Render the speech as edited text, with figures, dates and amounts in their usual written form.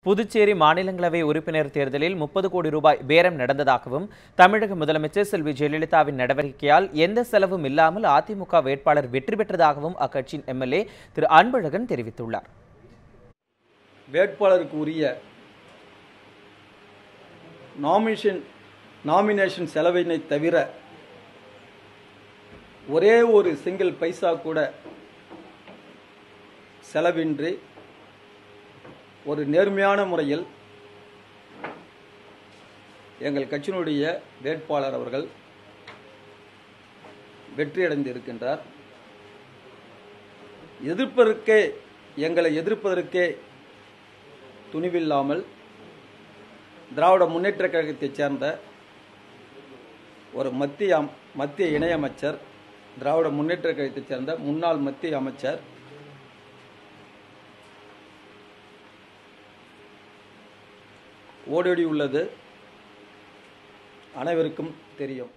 புதுச்சேரி மாநிலங்களவை உறுப்பினர் தேர்தலில் 30 கோடி ரூபாய் பேரம் நடந்ததாகவும் தமிழக முதலமைச்சர் செல்வி ஜெயலலிதாவின் நடவடிக்கையால் எந்த செலவும் இல்லாமல் அதிமுக வேட்பாளர் வெற்றி பெற்றதாகவும் அக்கட்சியின் எம்எல்ஏ திரு அன்பழகன் தெரிவித்துள்ளார். வேட்பாளருக்கு உரிய நாமினேஷன் செலவினை தவிர ஒரே ஒரு சிங்கிள் பைசா கூட செலவின்றி ஒரு நேர்மையான முறையில் எங்கள் கட்சியினுடைய வேட்பாளர் அவர்கள் வெற்றியடைந்து இருக்கின்றார். எங்களை எதிர்ப்பதற்கே துணிவில்லாமல் திராவிட முன்னேற்றக் கழகத்தைச் சேர்ந்த ஒரு மத்திய இணையமைச்சர், திராவிட முன்னேற்றக் கழகத்தைச் சேர்ந்த முன்னாள் மத்திய அமைச்சர் ஓடோடி உள்ளது அனைவருக்கும் தெரியும்.